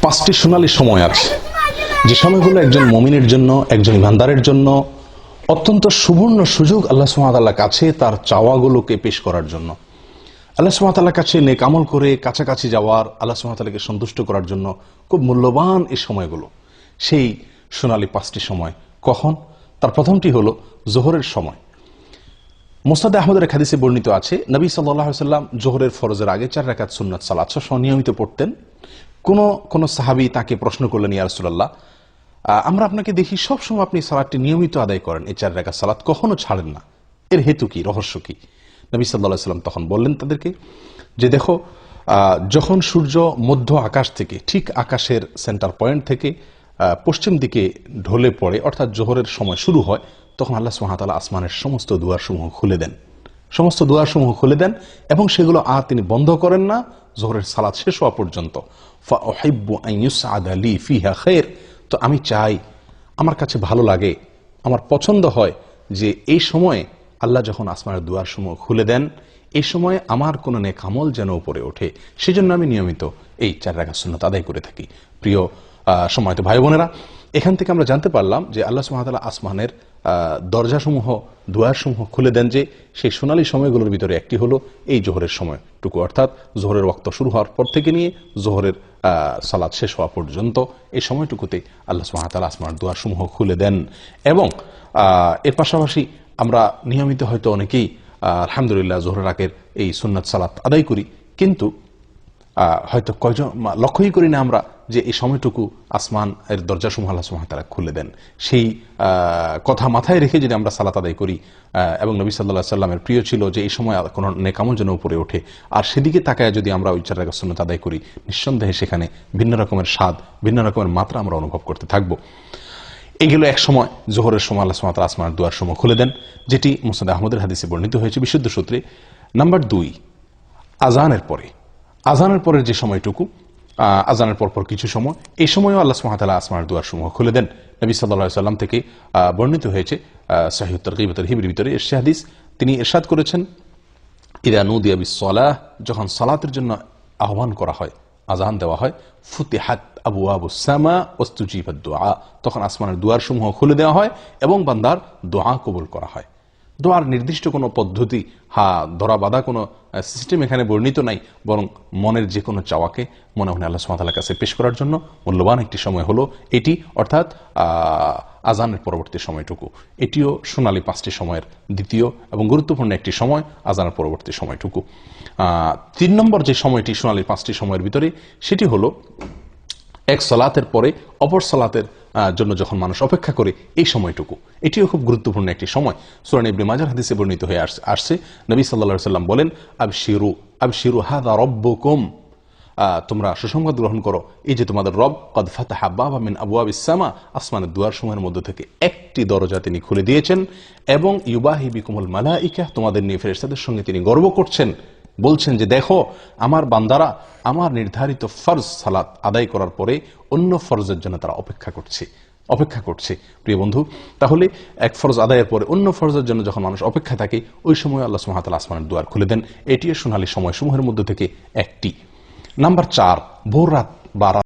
পাঁচটি সোনালী সময় আছে, যে সময়গুলো একজন মুমিনের জন্য, একজন ইমানদারের জন্য অত্যন্ত সুবর্ণ সুযোগ আল্লাহ সুবহানাহু ওয়া তাআলার কাছে তার চাওয়াগুলোকে পেশ করার জন্য, আল্লাহ সুবহানাহু ওয়া তাআলার কাছে নেক আমল করে কাছাকাছি যাওয়ার, আল্লাহ সুবহানাহু ওয়া তাআলাকে সন্তুষ্ট করার জন্য খুব মূল্যবান এই সময়গুলো। সেই সোনালী পাঁচটি সময় কখন? তার প্রথমটি হলো জোহরের সময়। মুসনাদ আহমদের এক হাদিসে বর্ণিত আছে, নবী সাল্লাল্লাহু আলাইহি ওয়াসাল্লাম জোহরের ফরজের আগে 4 রাকাত সুন্নাত সালাত নিয়মিত পড়তেন। কোন সাহাবী তাকে প্রশ্ন করলেন, ইয়া রাসূলুল্লাহ, আমরা আপনাকে দেখি সবসময় আপনি সালাতটি নিয়মিত আদায় করেন, এই 4 রাকাত সালাত কখনো ছাড়েন না, এর হেতু কি, রহস্য কি? নবী সাল্লাল্লাহু আলাইহি ওয়াসাল্লাম তখন বললেন তাদেরকে যে, দেখো, যখন সূর্য মধ্য আকাশ থেকে, ঠিক আকাশের সেন্টার পয়েন্ট থেকে পশ্চিম দিকে ঢলে পড়ে, অর্থাৎ জোহরের সময় শুরু হয়, তখন আল্লাহ সুবহানাহু ওয়া তাআলা আসমানের সমস্ত দুয়ারসমূহ খুলে দেন, সমস্ত দুয়ারসমূহ খুলে দেন, এবং সেগুলো আর তিনি বন্ধ করেন না জোহরের সালাত শেষ হওয়া পর্যন্ত। ফাউহিব্বু আন ইউসআদা লি ফিহা খায়র, তো আমি চাই, আমার কাছে ভালো লাগে, আমার পছন্দ হয় যে এই সময়ে আল্লাহ যখন আসমানের দুয়ারসমূহ খুলে দেন, এই সময়ে আমার কোনো নেক আমল যেন উপরে ওঠে, সেজন্য আমি নিয়মিত এই 4 রাকাত সুন্নাত আদায় করে থাকি। প্রিয় সম্মানিত ভাই বোনেরা, এখান থেকে আমরা জানতে পারলাম যে আল্লাহ সুবহানাহু ওয়া তাআলা আসমানের দরজাসমূহ, দুয়ারসমূহ খুলে দেন, যে সেই সোনালী সময়গুলোর ভিতরে একটি হলো এই জোহরের সময়টুকু, অর্থাৎ জোহরের ওয়াক্ত শুরু হওয়ার পর থেকে নিয়ে জোহরের সালাত শেষ হওয়া পর্যন্ত এই সময়টুকুতে আল্লাহ সুবহানাহু ওয়া তাআলা আসমানের দুয়ারসমূহ খুলে দেন। এবং এর পাশাপাশি আমরা নিয়মিত হয়তো অনেকেই আলহামদুলিল্লাহ জোহরের আগের এই সুন্নাত সালাত আদায় করি, কিন্তু হয়তো কয়জন লক্ষ্যই করি না আমরা যে এই সময়টুকু আসমান এর দরজাসমূহ আল্লাহ সুবহানাহু ওয়া তাআলা খুলে দেন। সেই কথা মাথায় রেখে যদি আমরা সালাত আদায় করি, এবং নবী সাল্লাল্লাহু আলাইহি সাল্লামের প্রিয় ছিল যে এই সময় কোনো নেক আমল যেন উপরে ওঠে, আর সেদিকে তাকায় যদি আমরা ওই 4 রাকাত সুন্নাত আদায় করি, নিঃসন্দেহে সেখানে ভিন্ন রকমের স্বাদ, ভিন্ন রকমের মাত্রা আমরা অনুভব করতে থাকবো। এগুলো এক সময় জোহরের সময় আল্লাহ সুবহানাহু ওয়া তাআলা আসমানের দুয়ারসমূহ খুলে দেন, যেটি মুসনাদ আহমদের হাদিসে বর্ণিত হয়েছে বিশুদ্ধ সূত্রে। নাম্বার 2, আজানের পরে, আজানের পরের যে সময়টুকু, আজানের পর কিছু সময়, এই সময়ও আল্লাহ সুবহানাহু ওয়া তাআলা আসমানের দুয়ারসমূহ খুলে দেন। নবী সাল্লাল্লাহু আলাইহি সাল্লাম থেকে বর্ণিত হয়েছে সহিহ তারগীব ওয়া তারহিবের ভিতরে এর হাদিস, তিনি ইরশাদ করেছেন, ইযা নুদিয়া বিস-সালাহ, যখন সালাতের জন্য আহ্বান করা হয়, আজান দেওয়া হয়, ফুতিহাত আবওয়াবুস সামা ওয়াস্তুজিবাদ দুআ, তখন আসমানের দুয়ারসমূহ খুলে দেওয়া হয় এবং বান্দার দোয়া কবুল করা হয়। দোয়ার নির্দিষ্ট কোনো পদ্ধতি, ধরা বাঁধা কোনো সিস্টেম এখানে বর্ণিত নাই, বরং মনের যে কোনো চাওয়াকে মনে মনে আল্লাহ সুবহানাহু ওয়া তাআলার কাছে পেশ করার জন্য মূল্যবান একটি সময় হলো এটি, অর্থাৎ আজানের পরবর্তী সময়টুকু। এটিও সোনালী 5টি সময়ের দ্বিতীয় এবং গুরুত্বপূর্ণ একটি সময়, আজানের পরবর্তী সময়টুকু। 3 নম্বর যে সময়টি সোনালী 5টি সময়ের ভিতরে, সেটি হলো এক সালাতের পরে অপর সালাতের জন্য যখন মানুষ অপেক্ষা করে এই সময়টুকু, এটিও খুব গুরুত্বপূর্ণ একটি সময়। সূরা ইবনে মাজাহ হাদিসে বর্ণিত হয়ে আসছে, নবী সাল্লাল্লাহু আলাইহি ওয়াসাল্লাম বলেন, আবশিরু আবশিরু হাযা রাব্বুকুম, তোমরা সুসংবাদ গ্রহণ করো, এই যে তোমাদের রব, কদ ফাতাহা বাবা মিন আবওয়াবিস সামা, আসমানের দুয়ারসমূহের মধ্য থেকে একটি দরজা তিনি খুলে দিয়েছেন, এবং ইউবাহি বিকুমুল মালাইকা, তোমাদের নিয়ে ফেরেশতাদের সঙ্গে তিনি গর্ব করছেন, বলছেন যে দেখো, আমার বান্দারা আমার নির্ধারিত ফরজ সালাত আদায় করার পরে অন্য ফরজের জন্য তারা অপেক্ষা করছে। প্রিয় বন্ধু, তাহলে এক ফরজ আদায়ের পরে অন্য ফরজের জন্য যখন মানুষ অপেক্ষা থাকে, ওই সময় আল্লাহ সুবহানাহু ওয়া তাআলা আসমানের দুয়ার খুলে দেন। এটিও সোনালী সময়সমূহের মধ্যে থেকে একটি। নাম্বার 4, ভোর রাত 12